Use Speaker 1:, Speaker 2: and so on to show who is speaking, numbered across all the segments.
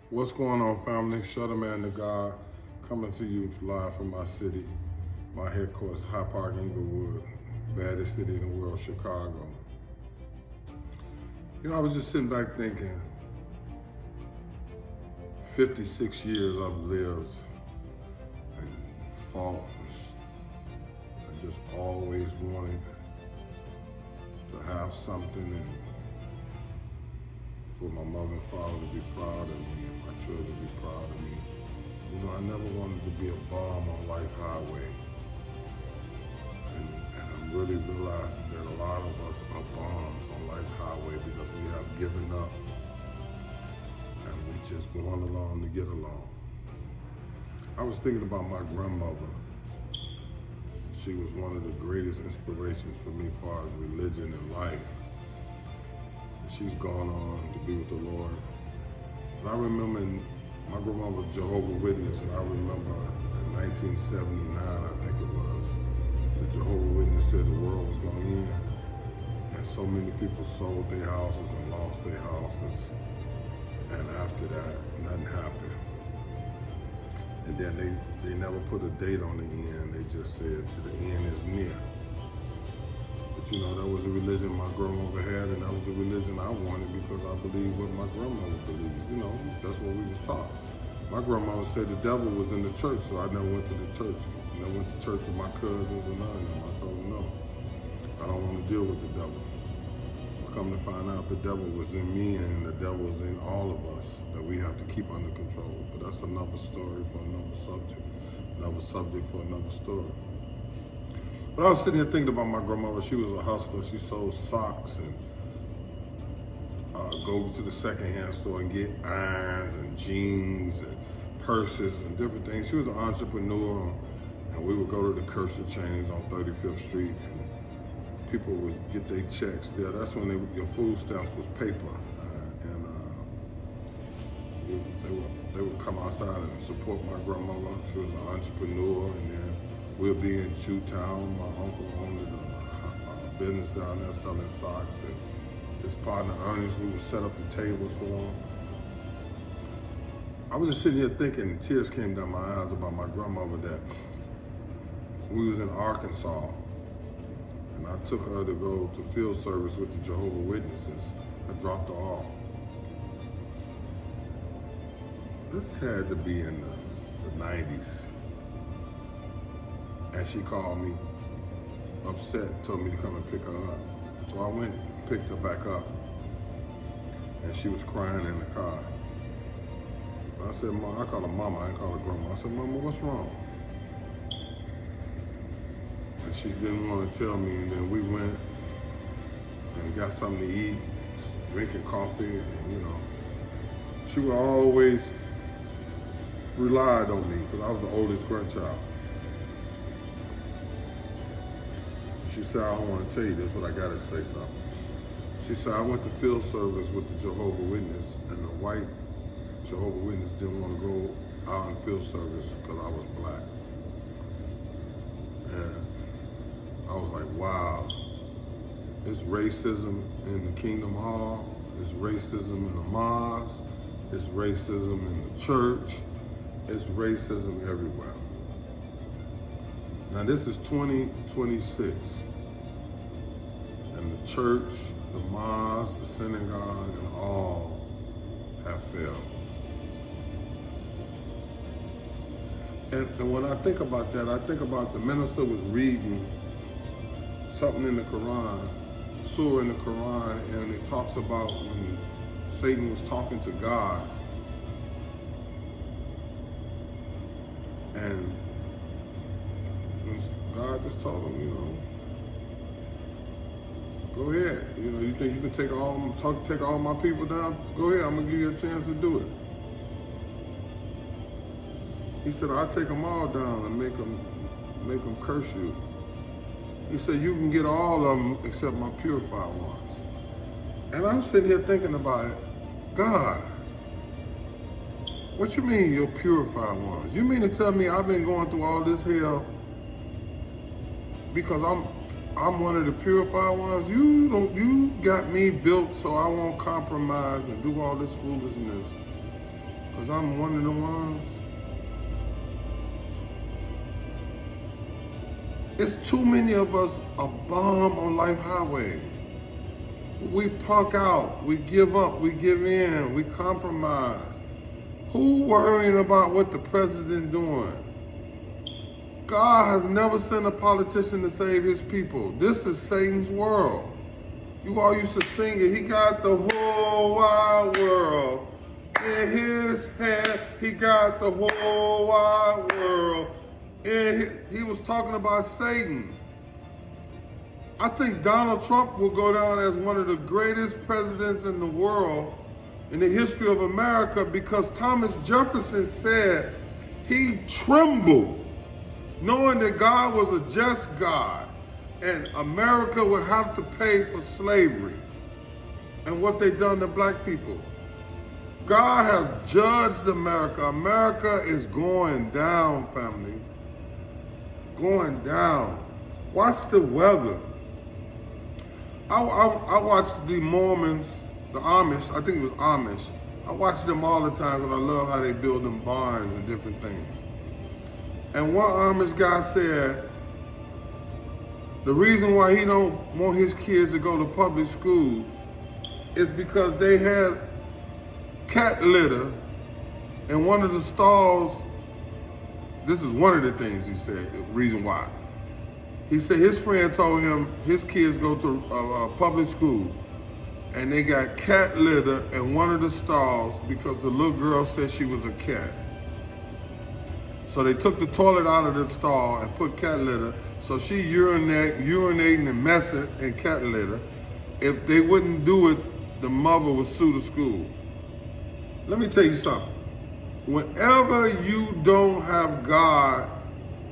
Speaker 1: What's going on, family? Shutter Man to God, coming to you live from my city, my headquarters, High Park, Inglewood, baddest city in the world, Chicago. I was just sitting back thinking, 56 years I've lived and fought and just always wanted to have something and for my mother and father to be proud of me and my children to be proud of me. I never wanted to be a bomb on Life Highway. And I'm really realizing that a lot of us are bombs on Life Highway because we have given up and we just going along to get along. I was thinking about my grandmother. She was one of the greatest inspirations for me as far as religion and life. She's gone on to be with the Lord. But I remember my grandma was Jehovah's Witness, and I remember in 1979, I think it was, the Jehovah's Witness said the world was going to end. And so many people sold their houses and lost their houses. And after that, nothing happened. And then they never put a date on the end. They just said the end is near. That was the religion my grandmother had, and that was the religion I wanted because I believed what my grandmother believed. That's what we was taught. My grandmother said the devil was in the church, so I never went to the church. I went to church with my cousins and none of them. I told them no, I don't want to deal with the devil. Come to find out the devil was in me and the devil was in all of us that we have to keep under control. But that's another story for another subject for another story. But I was sitting here thinking about my grandmother. She was a hustler. She sold socks and go to the secondhand store and get irons and jeans and purses and different things. She was an entrepreneur, and we would go to the Kershaw Chains on 35th Street, and people would get their checks there. That's when your food stamps was paper, and they would come outside and support my grandmother. She was an entrepreneur, and then we'll be in Jewtown. My uncle owned a business down there selling socks, and his partner Ernest, we would set up the tables for him. I was just sitting here thinking, tears came down my eyes about my grandmother, that we was in Arkansas, and I took her to go to field service with the Jehovah's Witnesses. I dropped her off. This had to be in the 90s. And she called me upset, told me to come and pick her up. So I went and picked her back up. And she was crying in the car. I said, I called her mama, I didn't call her grandma. I said, Mama, what's wrong? And she didn't want to tell me, and then we went and got something to eat, drinking coffee, and she would always relied on me because I was the oldest grandchild. She said, I don't want to tell you this, but I got to say something. She said, I went to field service with the Jehovah's Witness, and the white Jehovah's Witness didn't want to go out in field service because I was black. And I was like, wow, it's racism in the Kingdom Hall, it's racism in the mosque, it's racism in the church, it's racism everywhere. Now this is 2026, and the church, the mosque, the synagogue, and all have failed. And when I think about that, I think about the minister was reading something in the Quran, surah in the Quran, and it talks about when Satan was talking to God, and God just told him, go ahead. You think you can take all my people down? Go ahead, I'm gonna give you a chance to do it. He said, I'll take them all down and make them curse you. He said, you can get all of them except my purified ones. And I'm sitting here thinking about it. God, what you mean your purified ones? You mean to tell me I've been going through all this hell because I'm one of the purified ones? You got me built so I won't compromise and do all this foolishness because I'm one of the ones. It's too many of us a bomb on life highway. We punk out, we give up, we give in, we compromise. Who worrying about what the president doing? God has never sent a politician to save his people. This is Satan's world. You all used to sing it. He got the whole wide world in his hand. He got the whole wide world. And he was talking about Satan. I think Donald Trump will go down as one of the greatest presidents in the world in the history of America, because Thomas Jefferson said he trembled knowing that God was a just God and America would have to pay for slavery and what they done to black people. God has judged America. America is going down, family. Going down. Watch the weather. I watched the Mormons, the Amish, I think it was Amish. I watch them all the time because I love how they build them barns and different things. And one Amish guy said the reason why he don't want his kids to go to public schools is because they had cat litter in one of the stalls. This is one of the things he said, the reason why. He said his friend told him his kids go to public school and they got cat litter in one of the stalls because the little girl said she was a cat. So they took the toilet out of the stall and put cat litter. So she urinating and messing in cat litter. If they wouldn't do it, the mother would sue the school. Let me tell you something. Whenever you don't have God,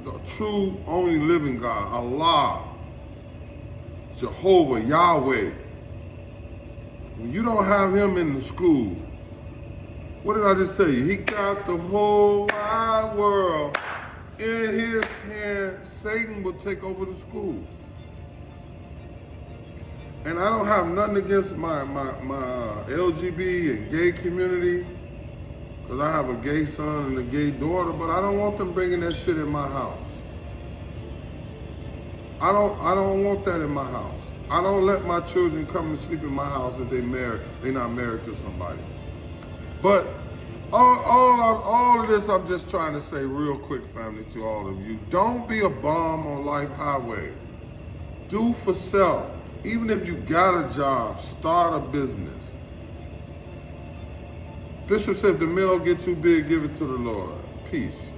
Speaker 1: the true only living God, Allah, Jehovah, Yahweh, when you don't have him in the school, what did I just tell you? He got the whole wide world in his hand. Satan will take over the school. And I don't have nothing against my LGBT and gay community, because I have a gay son and a gay daughter, but I don't want them bringing that shit in my house. I don't want that in my house. I don't let my children come and sleep in my house if they're not married to somebody. But all of this I'm just trying to say real quick, family, to all of you. Don't be a bum on life highway. Do for self. Even if you got a job, start a business. Bishop said, if the mail get too big, give it to the Lord. Peace.